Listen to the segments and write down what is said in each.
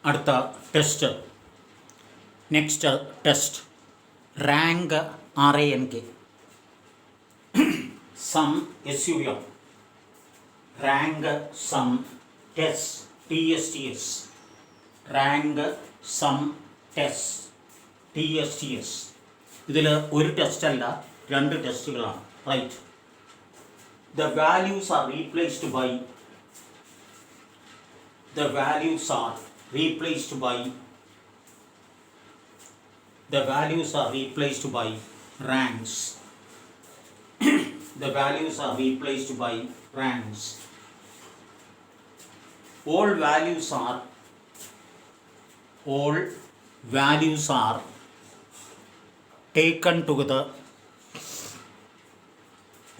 അടുത്ത test. Next test rank RANK sum SUM rank sum test TSTS rank sum test TSTS. ഇതിൽ ഒരു test അല്ല, രണ്ട് ടെസ്റ്റുകളാണ്. Right. The values are replaced by the values are replaced by the values are replaced by ranks. The values are replaced by ranks. All values are taken together.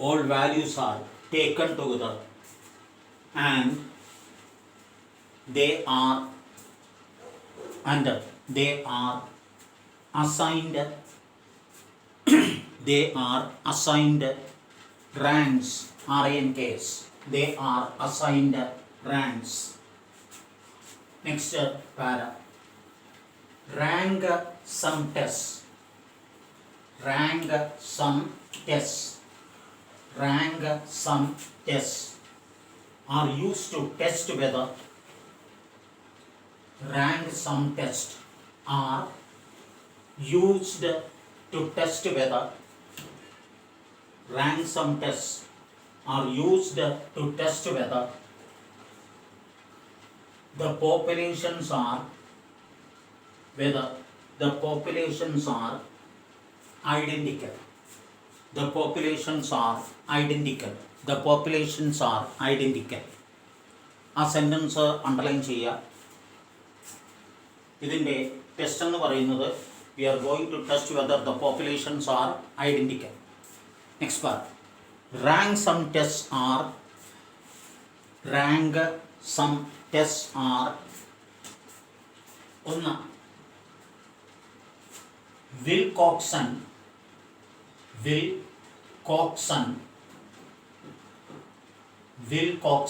All values are taken together and they are assigned ranks. RANKs. They are assigned ranks. Next para. Rank sum test. Rank sum test. Rank sum tests are used to test whether rank sum tests are used to test whether rank sum tests are used to test whether the populations are identical. The populations are identical. The populations are identical. ആ sentence underline ചെയ്യുക. ഇതിൻ്റെ test എന്ന് പറയുന്നത് we are going to test whether the populations are identical. Next part. Rank sum test are ഒന്ന് Wilcoxon WILCOXON Wilcoxon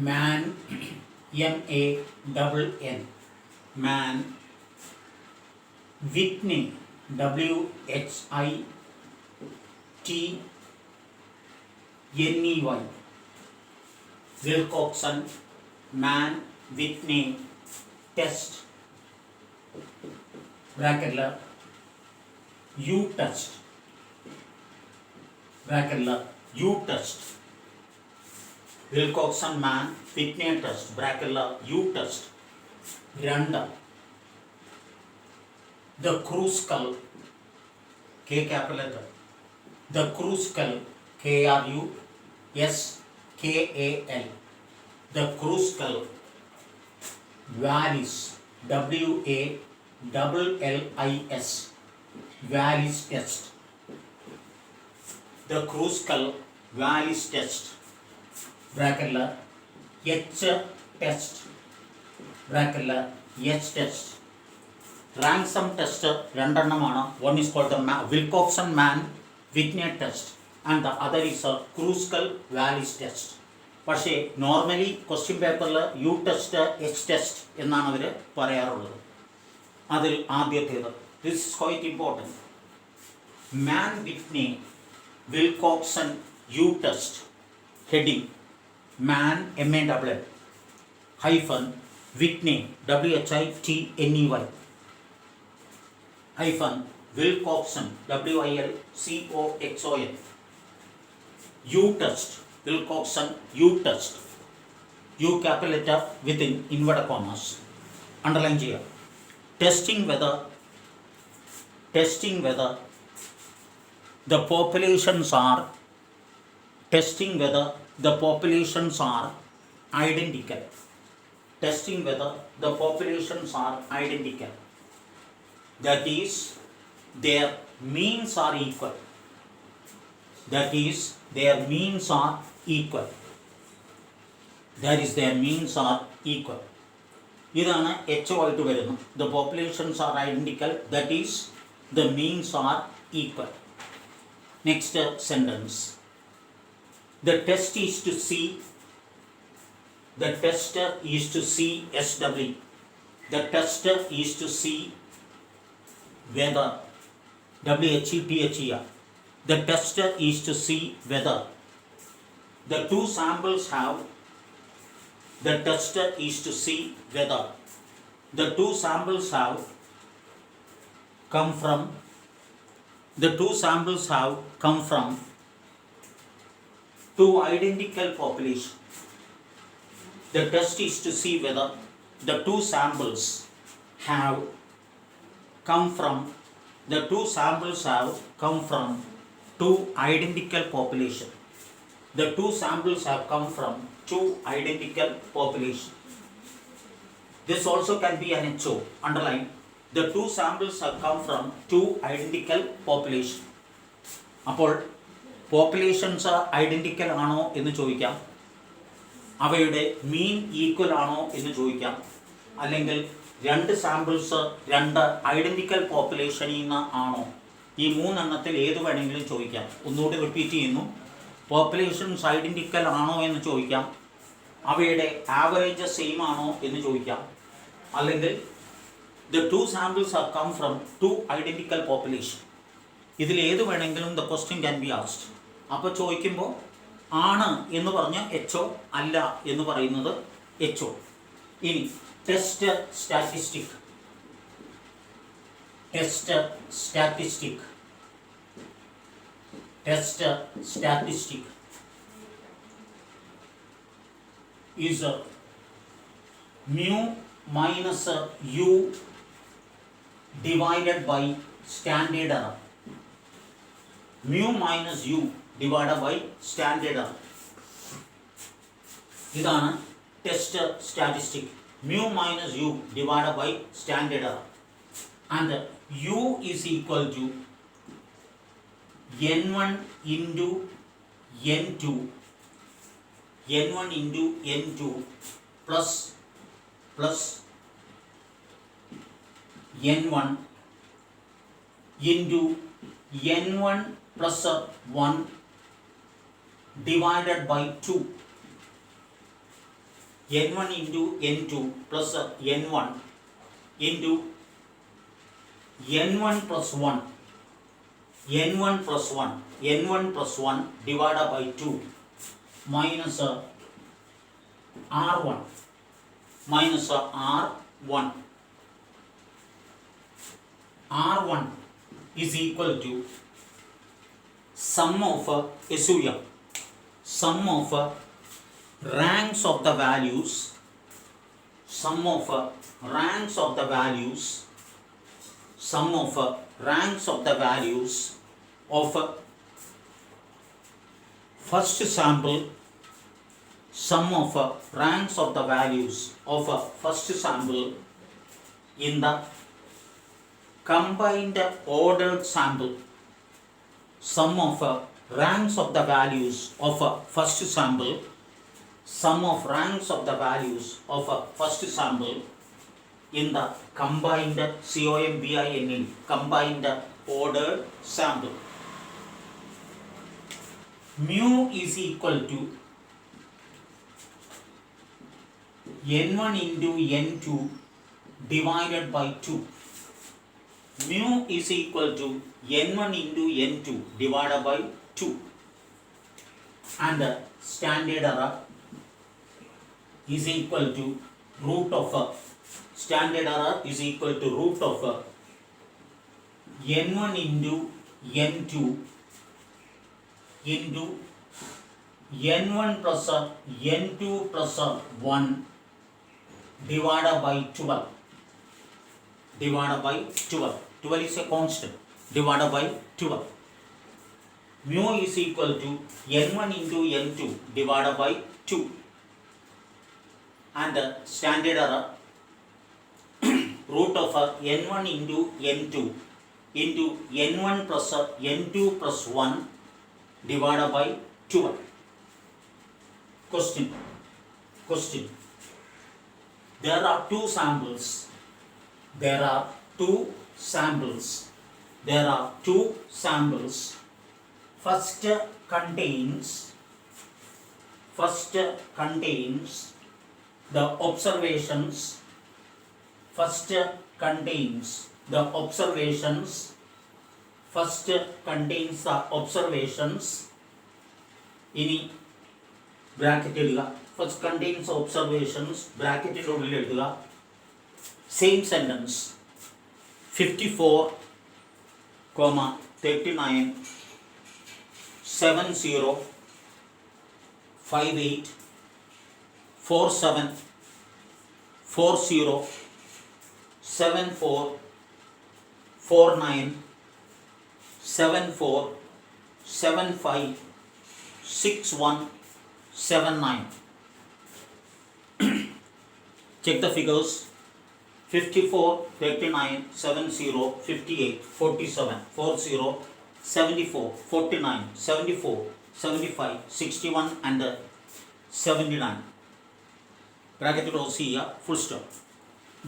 man MANN man. Whitney WHITNEY Wilcoxon man Whitney test bracket U test Wilcoxon man Whitney test bracket U test. രണ്ട് the Kruskal K capital letter the Kruskal KRUSKAL the Kruskal Wallis WALLIS Wallis test. The Kruskal Wallis test bracket H test bracket H test. Rank sum test രണ്ടെണ്ണമാണ്. One is called the Wilcoxon man Whitney test and the other is a Kruskal Wallis test. പക്ഷേ normally question പേപ്പറിൽ U test H test എന്നാണ് അവർ പറയാറുള്ളത്. അതിൽ ആദ്യത്തേത് this is quite important. Mann Whitney Wilcoxon U test heading Mann MANN hyphen Whitney WHITNEY hyphen Wilcoxon WILCOXON U test Wilcoxon U test U capital letter within inverted commas underline ചെയ്യുക. testing whether the populations are identical. Testing whether the populations are identical, that is their means are equal. ഇതാണ് H ആയിട്ട് വരുന്നത്. The populations are identical, that is the means are equal. Next sentence. The test is to see. The tester is to see SW. The tester is to see whether WHETHER. The tester is to see whether the two samples have. The tester is to see whether the two samples have come from. The two samples have come from two identical populations. The test is to see whether the two samples have come from. The two samples have come from two identical populations. The two samples have come from two identical populations. This also can be an HO. Underline. The two samples have come from two identical populations. അപ്പോൾ populations identical ആണോ എന്ന് ചോദിക്കാം, അവയുടെ mean equal ആണോ എന്ന് ചോദിക്കാം, അല്ലെങ്കിൽ രണ്ട് സാമ്പിൾസ് രണ്ട് ഐഡൻറ്റിക്കൽ പോപ്പുലേഷനിൽ നിന്ന് ആണോ, ഈ മൂന്നെണ്ണത്തിൽ ഏത് വേണമെങ്കിലും ചോദിക്കാം. ഒന്നുകൂടി റിപ്പീറ്റ് ചെയ്യുന്നു. പോപ്പുലേഷൻസ് ഐഡൻറ്റിക്കൽ ആണോ എന്ന് ചോദിക്കാം, അവയുടെ ആവറേജ് സെയിം ആണോ എന്ന് ചോദിക്കാം, അല്ലെങ്കിൽ the two samples have come from two identical population. ഇതിൽ ഏത് വേണമെങ്കിലും the question can be asked. അപ്പോൾ ചോദിക്കുമ്പോൾ ആണ് എന്ന് പറഞ്ഞ HO, അല്ല എന്ന് പറയുന്നത് HO. ഇനി test statistic. Test statistic. Test statistic is mu minus u divided by standard error. Mu minus u divided by standard error. ഇതാണ് test statistic. mu minus u divided by standard error. And u is equal to n1 into n2. n1 into n2 plus n1 into n1 plus 1 divided by 2. n1 into n2 plus n1 into n1 plus 1. n1 plus 1. n1 plus 1 divided by 2 minus r1. minus r1. r1 is equal to sum of SUM, sum of ranks of the values, sum of ranks of the values, sum of ranks of the values of first sample, sum of ranks of the values of first sample in the combined ordered sample, sum of ranks of the values of first sample, sum of ranks of the values of first sample in the combined COMBINE, combined ordered sample. Mu is equal to n1 into n2 divided by 2. Mu is equal to n1 into n2 divided by 2. And standard error is equal to root of standard error is equal to root of n1 into n2 into n1 plus n2 plus 1 divided by 12. divided by 12. 12 is a constant. Divided by 12. Mu is equal to n1 into n2 divided by 2. And the standard error root of n1 into n2 into n1 plus n2 plus 1 divided by 12. Question. There are two samples. There are two samples. first contains the observations. First contains the observations. First contains the observations. ഇനി bracket എഴുതുക. First contains observations ബ്രാക്കറ്റിനുള്ളിൽ എഴുതുക. Same sentence 54,39 70 58 47 40 74 49 74 75 61 79. Check the figures. 54, 39, 70, 58, 47, 40, 74, 49, 74, 75, 61 and 79. Bracket close here, full stop.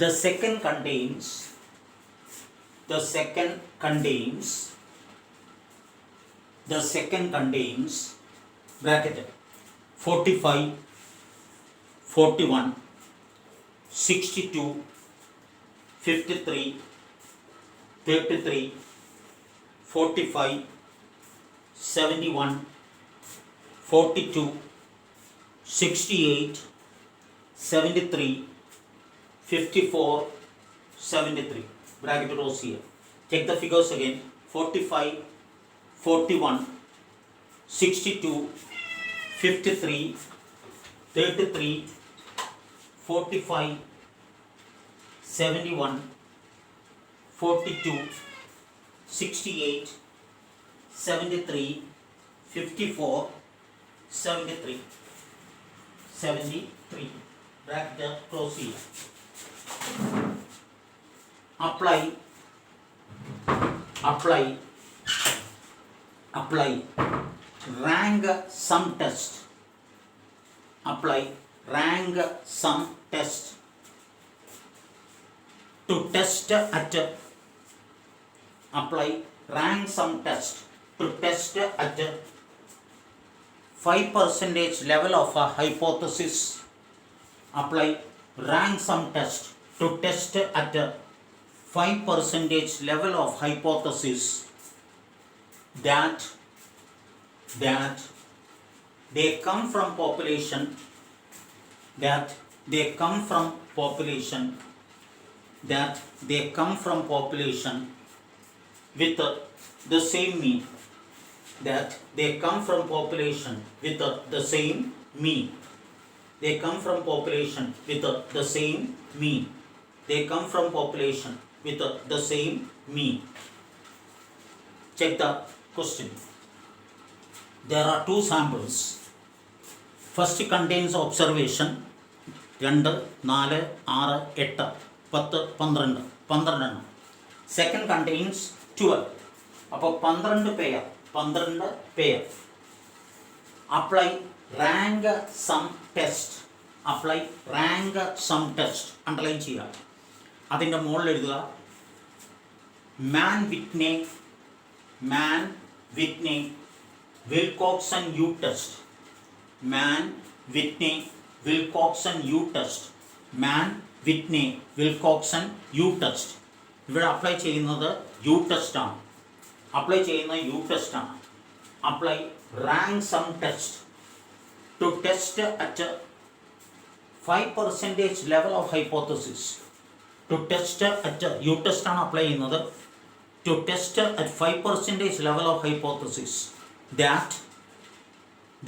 The second contains bracket 45, 41, 62, 53, 33, 45, 71, 42, 68, 73, 54, 73. Bracket close here. Check the figures again. 45, 41, 62, 53, 33, 45, 71, 42, 68, 73, 54, 73. 73. Bracket close here. Apply rank sum test. Apply rank sum test to test at. Apply rank sum test to test at 5% level of a hypothesis. Apply rank sum test to test at 5% level of hypothesis that they come from population with the same mean. That they come from population with the same mean. They come from population with the same mean. They come from population with the same mean. Check the question. There are two samples. First contains observation 2, 4, 6, 8, 10, 12. Second contains 12. അപ്പോൾ 12 pair. Apply rank sum test. Underline ചെയ്യുക. അതിൻ്റെ മുകളിൽ എഴുതുക മാൻ വിറ്റ്നെ Wilcoxon U test. മാൻ വിറ്റ്നെ Wilcoxon U test. ഇവിടെ apply ചെയ്യുന്നത് U test ആണ്. Apply rank sum test to test at 5% level of hypothesis. To test at U test ആണ് apply ചെയ്യുന്നത്. To test at 5% level of hypothesis that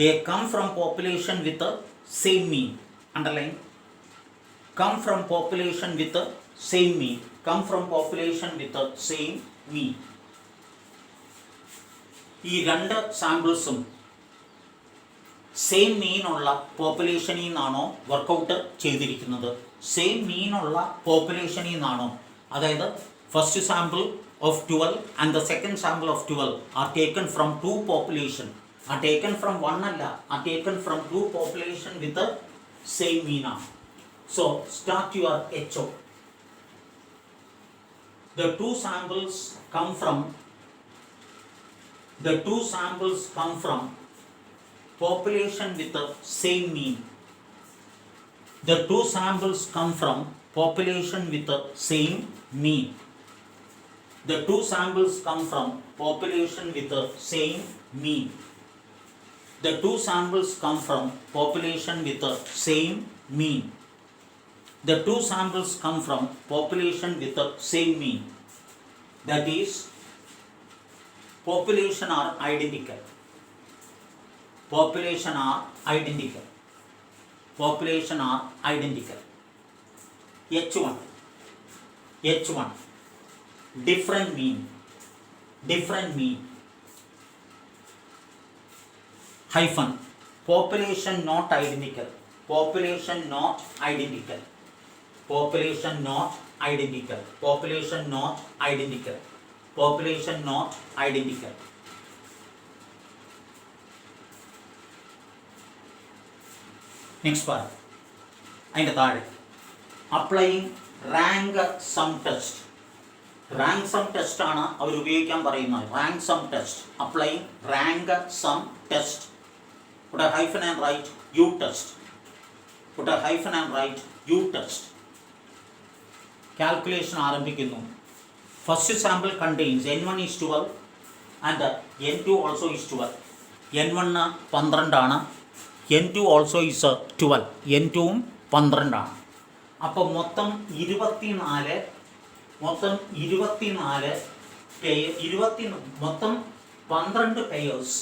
they come from population with the same mean. Underline. Come from population with the same mean. ഈ രണ്ട് സാമ്പിൾസും same മീനുള്ള പോപ്പുലേഷനിൽ നിന്നാണോ workout ചെയ്തിരിക്കുന്നത്? Same മീനുള്ള പോപ്പുലേഷനിൽ നിന്നാണോ? അതായത് first sample of 12 and the second sample of 12 are taken from two population. Are taken from one alla, are taken from two population with the same mean. So start your HO. The two samples come from the two samples come from population with the same mean. The two samples come from population with the same mean. The two samples come from population with the same mean. The two samples come from population with the same mean. The two samples come from population with the same mean. That is, population are identical. Population are identical. Population are identical. H1. H1. Different mean. Different mean. Hyphen. Population not identical. Population not identical. Population not identical. Population not identical. Population not identical. Next part. അതിൻ്റെ താഴെ applying rank sum test. Rank sum test ആണ് അവർ ഉപയോഗിക്കാൻ പറയുന്നത്. Rank sum test. Applying rank sum test. Put a hyphen and write U test. Put a hyphen and write U test. Calculation ആരംഭിക്കുന്നു. First sample contains N1 is 12 and N2 also is 12. N1 12 ആണ്. N2 also is 12. N2ഉം 12 ആണ്. അപ്പോൾ മൊത്തം 24 മൊത്തം 12 pairs.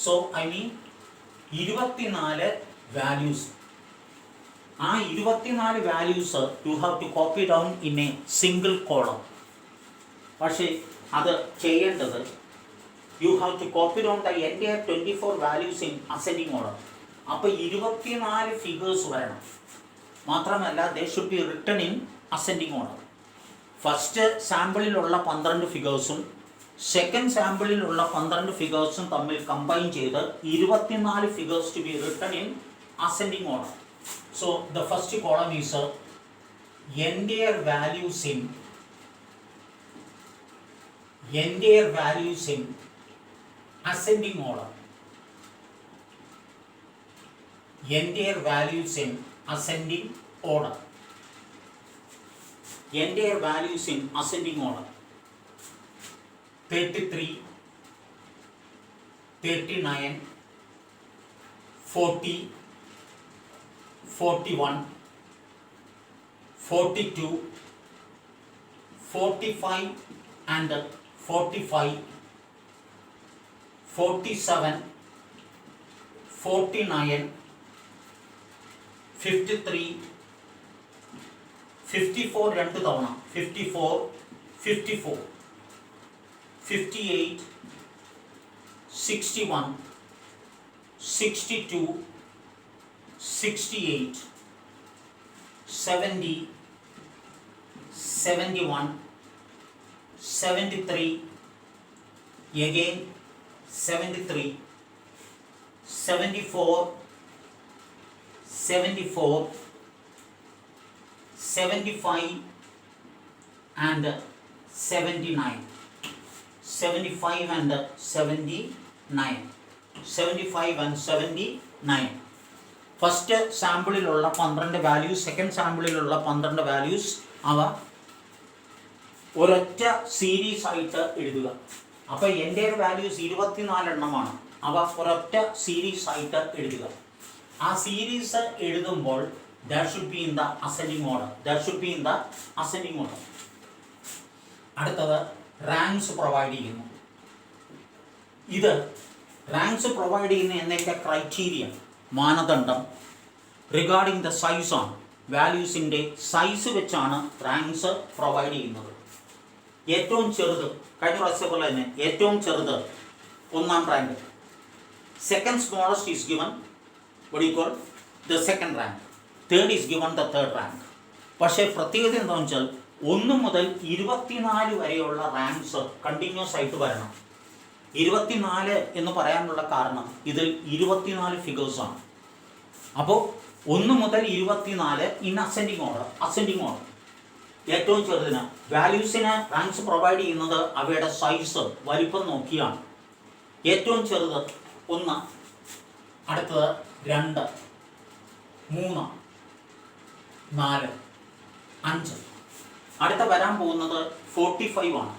So I mean 24 values. ആ 24 values you have to copy down in a single column. പക്ഷേ അത് ചെയ്യേണ്ടത് you have to copy down the entire 24 values in ascending order. അപ്പോൾ 24 ഫിഗേഴ്സ് വരണം. മാത്രമല്ല they should be written in ascending order. First സാമ്പിളിലുള്ള 12 ഫിഗേഴ്സും second സാമ്പിളിലുള്ള 12 ഫിഗേഴ്സും തമ്മിൽ കമ്പൈൻ ചെയ്ത് 24 figures to be written in ascending order. So the first column is entire values in ascending order. Entire values in ascending order. Entire values in ascending order. 33, 39, 40, 41, 42, 45 and 45, 47, 49, 53, 54 രണ്ട് തവണ 54, 54, 58, 61, 62, 68, 70, 71, 73, again 73, 74, 74, 75 and 79. 75 and 79. 75 and 79. First സാമ്പിളിലുള്ള 12 values, second സാമ്പിളിലുള്ള 12 values അവ ഒരൊറ്റ series ആയിട്ട് എഴുതുക. അപ്പോൾ എൻ്റെ വാല്യൂസ് 24 എണ്ണമാണ്. അവ ഒരൊറ്റ സീരീസ് ആയിട്ട് എഴുതുക. ആ സീരീസ് എഴുതുമ്പോൾ that should be in the ascending order. That should be in the ascending order. അടുത്തത് റാങ്ക്സ് പ്രൊവൈഡ് ചെയ്യുന്നു. ഇത് റാങ്ക്സ് പ്രൊവൈഡ് ചെയ്യുന്ന എന്നതിൻ്റെ ക്രൈറ്റീരിയ മാനദണ്ഡം റിഗാർഡിംഗ് ദ സൈസ് ആണ്. വാല്യൂസിൻ്റെ സൈസ് വെച്ചാണ് റാങ്ക്സ് പ്രൊവൈഡ് ചെയ്യുന്നത്. ഏറ്റവും ചെറുത് കഴിഞ്ഞ പ്രാവശ്യം പോലെ തന്നെ ഏറ്റവും ചെറുത് 1ാം rank. Second smallest is given what you call the second rank. Third is given the third rank. പക്ഷേ പ്രത്യേകത എന്താണെന്ന് വെച്ചാൽ 1 മുതൽ 24 വരെയുള്ള റാങ്ക്സ് കണ്ടിന്യൂസ് ആയിട്ട് വരണം. 24 എന്ന് പറയാനുള്ള കാരണം ഇതിൽ 24 ഫിഗേഴ്സാണ്. അപ്പോൾ 1 മുതൽ 24 ഇൻ അസെൻഡിങ് ഓർഡർ. ഏറ്റവും ചെറുതിന് വാല്യൂസിന് റാങ്ക്സ് പ്രൊവൈഡ് ചെയ്യുന്നത് അവയുടെ സൈസ് വലിപ്പം നോക്കിയാണ്. ഏറ്റവും ചെറുത് 1, അടുത്തത് 2, 3, 4, 5. അടുത്ത വരാൻ പോകുന്നത് 45 ആണ്.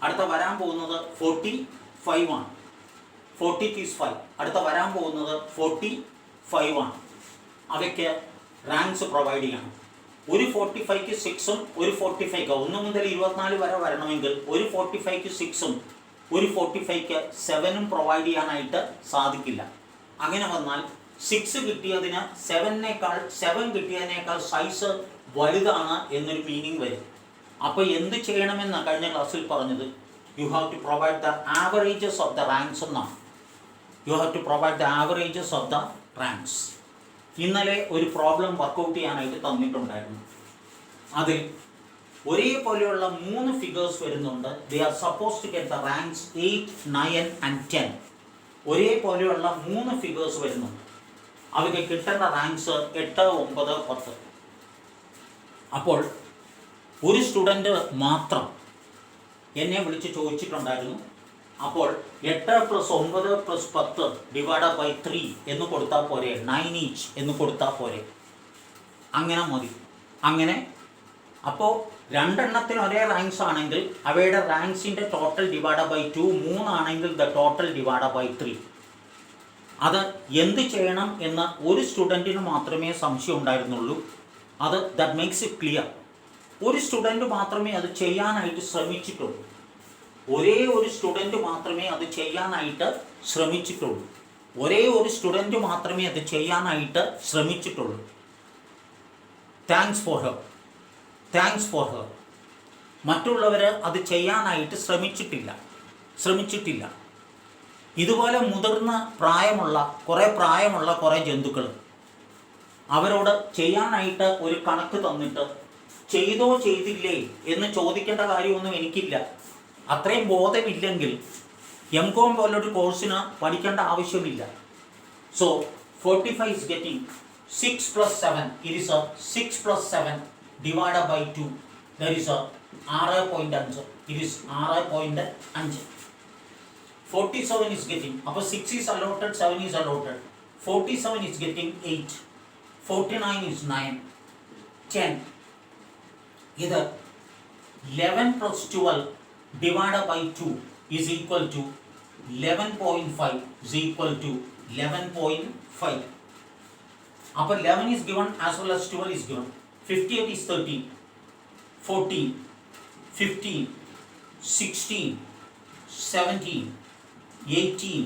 അടുത്ത വരാൻ പോകുന്നത് 45 ആണ്. 40 is 5. അടുത്ത വരാൻ പോകുന്നത് 45 ആണ്. അവയ്ക്ക് റാങ്ക്സ് പ്രൊവൈഡ് ചെയ്യണം. ഒരു 45ക്ക് 6ഉം ഒരു 45ക്ക് 1 മുതൽ 24 വരെ വരണമെങ്കിൽ ഒരു 45ക്ക് 6ഉം ഒരു 45ക്ക് 7ഉം പ്രൊവൈഡ് ചെയ്യാനായിട്ട് സാധിക്കില്ല. അങ്ങനെ വന്നാൽ 6 കിട്ടിയതിന് 7 കിട്ടിയതിനേക്കാൾ സൈസ് വലുതാണ് എന്നൊരു മീനിങ് വരും. അപ്പോൾ എന്ത് ചെയ്യണമെന്ന് കഴിഞ്ഞ ക്ലാസ്സിൽ പറഞ്ഞത്, you have to provide the averages of the ranks എന്നാണ്. You have to provide the averages of the ranks. ഇന്നലെ ഒരു പ്രോബ്ലം വർക്കൗട്ട് ചെയ്യാനായിട്ട് തന്നിട്ടുണ്ടായിരുന്നു. അതിൽ ഒരേപോലെയുള്ള 3 ഫിഗേഴ്സ് വരുന്നുണ്ട്. They are suppose to get the ranks 8, 9 and 10. ഒരേപോലെയുള്ള 3 ഫിഗേഴ്സ് വരുന്നുണ്ട്. അവയ്ക്ക് കിട്ടേണ്ട റാങ്ക്സ് 8, 9, 10. അപ്പോൾ ഒരു സ്റ്റുഡൻറ്റ് മാത്രം എന്നെ വിളിച്ച് ചോദിച്ചിട്ടുണ്ടായിരുന്നു, അപ്പോൾ 8 + 9 + 10 ഡിവൈഡഡ് ബൈ 3 എന്ന് കൊടുത്താൽ പോരെ, 9 ഈച്ച് എന്ന് കൊടുത്താൽ പോരെ? അങ്ങനെ മതി. അങ്ങനെ അപ്പോൾ 2 എണ്ണത്തിന് ഒരേ റാങ്ക്സ് ആണെങ്കിൽ അവയുടെ റാങ്ക്സിൻ്റെ ടോട്ടൽ ഡിവൈഡഡ് ബൈ 2, 3 ആണെങ്കിൽ ദ ടോട്ടൽ ഡിവൈഡഡ് ബൈ 3. അത് എന്ത് ചെയ്യണം എന്ന് ഒരു സ്റ്റുഡൻറ്റിന് മാത്രമേ സംശയം ഉണ്ടായിരുന്നുള്ളൂ. അത് ദാറ്റ് മേക്സ് ഇറ്റ് ക്ലിയർ. ഒരു സ്റ്റുഡൻറ്റ് മാത്രമേ അത് ചെയ്യാനായിട്ട് ശ്രമിച്ചിട്ടുള്ളൂ. ഒരേ ഒരു സ്റ്റുഡൻറ്റ് മാത്രമേ അത് ചെയ്യാനായിട്ട് ശ്രമിച്ചിട്ടുള്ളൂ. ഒരേ ഒരു സ്റ്റുഡൻറ്റ് മാത്രമേ അത് ചെയ്യാനായിട്ട് ശ്രമിച്ചിട്ടുള്ളൂ. Thanks for her. മറ്റുള്ളവർ അത് ചെയ്യാനായിട്ട് ശ്രമിച്ചിട്ടില്ല. ഇതുപോലെ മുതിർന്ന പ്രായമുള്ള കുറേ ജന്തുക്കൾ, അവരോട് ചെയ്യാനായിട്ട് ഒരു കണക്ക് തന്നിട്ട് ചെയ്തോ ചെയ്തില്ലേ എന്ന് ചോദിക്കേണ്ട കാര്യമൊന്നും എനിക്കില്ല. അത്രയും ബോധമില്ലെങ്കിൽ MCOM പോലൊരു കോഴ്സിന് പഠിക്കേണ്ട ആവശ്യമില്ല. So 45 is getting 6 + 7. It is a 6 + 7 divided by 2. That is a 6.5. It is 6.5. 47 is getting, അപ്പോൾ 6 is allotted, 7 is allotted. 47 is getting 8. 49 is 9. 10. ഇത് 11 + 12 divided by 2 is equal to 11.5 is equal to 11.5. അപ്പോൾ 11 is given as well as 12 is given. 58 is 13, 14, 15, 16, 17, 18,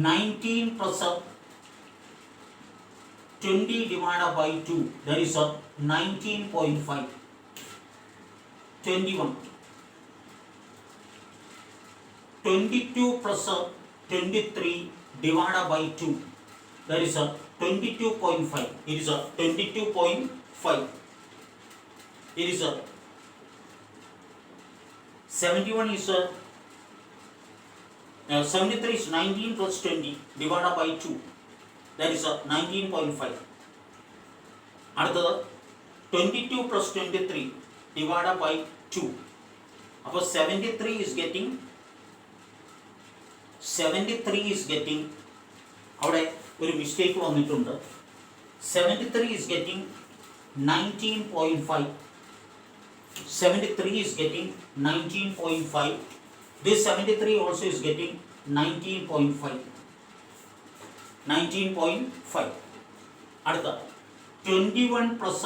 19 plus 20 divided by 2, that is 19.5. 21. 22 plus 23 divided by 2, that is 22.5. It is 22.5. It is 71 is 73 is 19 plus 20 divided by 2, that is 19.5. അടുത്തത് 22 plus 23 divided by 2. അപ്പോൾ 73 is getting അവിടെ ഒരു mistake വന്നിട്ടുണ്ട്. 73 is getting 19.5. 73 is getting 19.5. This 73 also is getting 19.5. 19.5. അടുത്ത 21 plus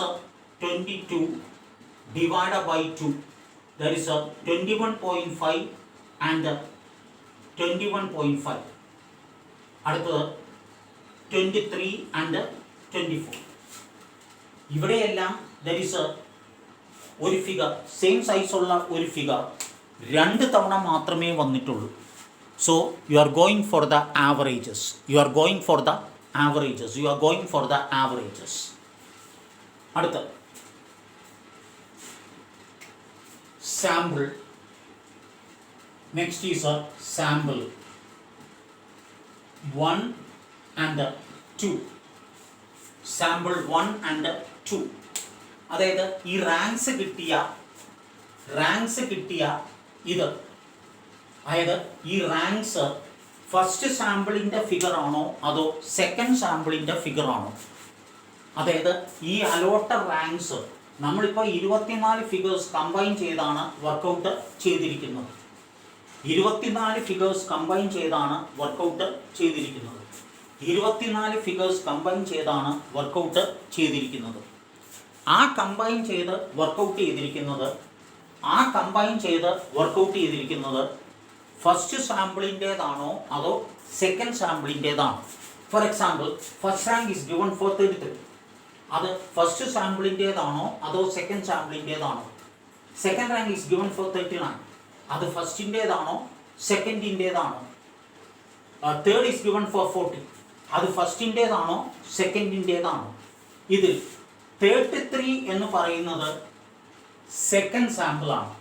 22 divided by 2. That is 21.5 and 21.5. അടുത്തത് 23 and 24. ഇവിടെയെല്ലാം that is ഒരു figure, same സൈസുള്ള ഒരു ഫിഗർ 2 തവണ മാത്രമേ വന്നിട്ടുള്ളൂ. So you are going for the averages. അടുത്ത sample. Next is sample 1 and 2. Sample 1 and 2. അതായത് ഈ റാങ്ക്സ് കിട്ടിയ ഇത് അതായത് ഈ റാങ്ക്സ് ഫസ്റ്റ് സാമ്പിളിൻ്റെ ഫിഗർ ആണോ അതോ സെക്കൻഡ് സാമ്പിളിൻ്റെ ഫിഗർ ആണോ? അതായത് ഈ അലോട്ടഡ് റാങ്ക്സ് നമ്മളിപ്പോൾ 24 ഫിഗേഴ്സ് കമ്പൈൻ ചെയ്താണ് വർക്കൗട്ട് ചെയ്തിരിക്കുന്നത്. 24 ഫിഗേഴ്സ് കമ്പൈൻ ചെയ്താണ് വർക്കൗട്ട് ചെയ്തിരിക്കുന്നത്. 24 ഫിഗേഴ്സ് കമ്പൈൻ ചെയ്താണ് വർക്കൗട്ട് ചെയ്തിരിക്കുന്നത്. ആ കമ്പൈൻ ചെയ്ത് വർക്കൗട്ട് ചെയ്തിരിക്കുന്നത് ഫസ്റ്റ് സാമ്പിളിൻ്റേതാണോ അതോ സെക്കൻഡ് സാമ്പിളിൻ്റേതാണോ? For example, first rank is given for 33. അത് ഫസ്റ്റ് സാമ്പിളിൻ്റേതാണോ അതോ സെക്കൻഡ് സാമ്പിളിൻ്റേതാണോ? Second rank is given for 39. അത് ഫസ്റ്റിൻ്റേതാണോ സെക്കൻഡിൻ്റേതാണോ? Third is given for 40. അത് ഫസ്റ്റിൻ്റേതാണോ സെക്കൻഡിൻ്റേതാണോ? ഇതിൽ 33 എന്ന് പറയുന്നത് സെക്കൻഡ് സാമ്പിളാണ്.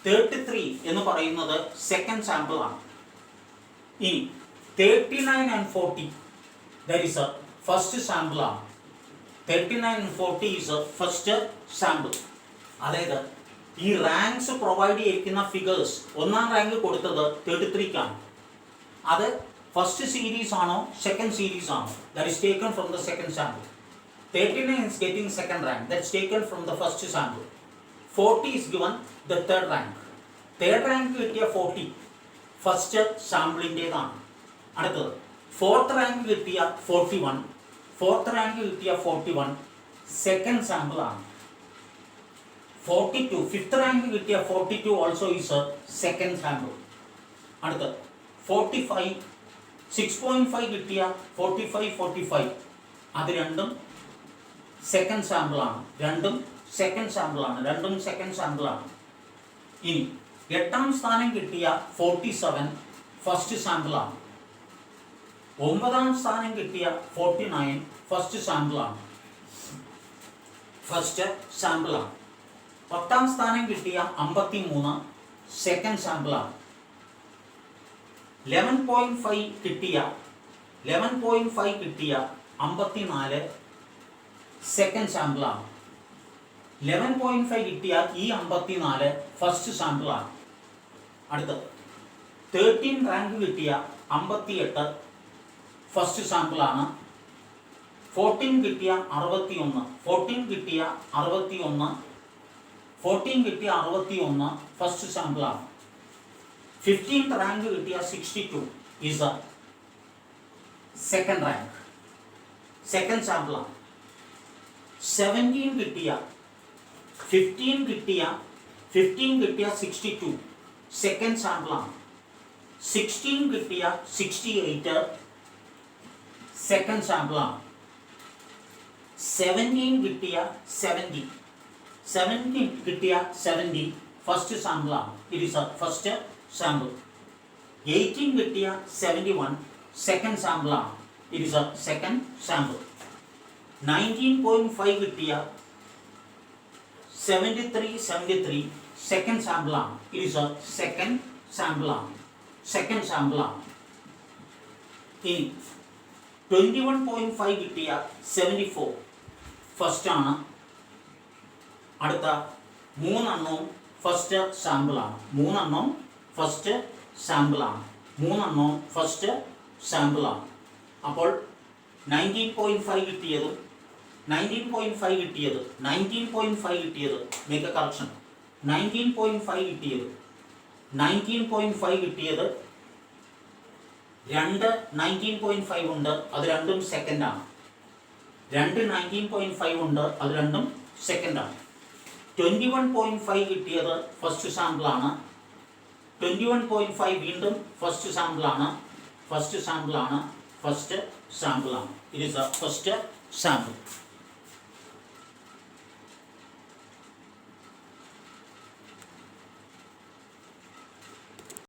33 എന്ന് പറയുന്നത് സെക്കൻഡ് സാമ്പിളാണ്. ഇനി 39 and 40 that is a first sample ആണ്. 39 and 40 is a first sample. അതായത് ഈ റാങ്ക്സ് പ്രൊവൈഡ് ചെയ്തിരിക്കുന്ന ഫിഗേഴ്സ്, ഒന്നാം റാങ്ക് കൊടുത്തത് 33ക്കാണ്. അത് ഫസ്റ്റ് സീരീസ് ആണോ സെക്കൻഡ് സീരീസ് ആണോ? That is taken from the second sample. 39 is getting second rank, that's taken from the first sample. 40 is given the third rank. Third rank കിട്ടിയ 40 first സാമ്പിളിൻ്റേതാണ്. അടുത്തത് fourth rank കിട്ടിയ 41, fourth rank കിട്ടിയ 41 second sample ആണ്. 42 fifth rank കിട്ടിയ 42 also is a second sample. അടുത്തത് 45 6.5 കിട്ടിയ 45 അത് രണ്ടും സെക്കൻഡ് സാമ്പിളാണ്. രണ്ടും സെക്കൻഡ് സാമ്പിളാണ്. ഇനി എട്ടാം സ്ഥാനം കിട്ടിയ 47 ഫസ്റ്റ് സാമ്പിളാണ്. ഒമ്പതാം സ്ഥാനം കിട്ടിയ 49 ഫസ്റ്റ് സാമ്പിളാണ്. പത്താം സ്ഥാനം കിട്ടിയ 53 സെക്കൻഡ് സാമ്പിളാണ്. 11.5 കിട്ടിയ 54 സെക്കൻഡ് സാമ്പിളാണ്. 11.5 കിട്ടിയ ഈ 54 ഫസ്റ്റ് സാമ്പിളാണ്. അടുത്തത് 13 റാങ്ക് കിട്ടിയ 58 ഫസ്റ്റ് സാമ്പിളാണ്. 14 കിട്ടിയ 61 ഫസ്റ്റ് സാമ്പിളാണ്. 15th റാങ്ക് കിട്ടിയ 62 is a second rank, second സാമ്പിളാണ്. 15 കിട്ടിയ 62 സെക്കൻഡ് സാമ്പിളാണ്. 16 കിട്ടിയ 68 സെക്കൻഡ് സാമ്പിളാണ്. 17 കിട്ടിയ 70 ഫസ്റ്റ് സാമ്പിളാണ്. It is a first sample. 18 കിട്ടിയ 71 സെക്കൻഡ് സാമ്പിളാണ്. It is a second sample. 19.5 കിട്ടിയ 73 സെക്കൻഡ് സാമ്പിളാണ്. ഇറ്റ് ഈസ് എ സെക്കൻഡ് സാമ്പിളാണ്. ഇനി 21.5 കിട്ടിയ 74 ഫസ്റ്റ് ആണ്. അടുത്ത 3 എണ്ണവും ഫസ്റ്റ് സാമ്പിളാണ്. അപ്പോൾ 19.5 കിട്ടിയത് മേക്ക് എ കറക്ഷൻ. 19.5 കിട്ടിയത് രണ്ട് 19.5 ഉണ്ട്, അത് രണ്ടും സെക്കൻഡാണ്. 19.5 ഉണ്ട്, അത് രണ്ടും സെക്കൻഡാണ്. 21.5 കിട്ടിയത് ഫസ്റ്റ് സാമ്പിളാണ്. 21.5 വീണ്ടും ഫസ്റ്റ് സാമ്പിളാണ്. It is a first sample.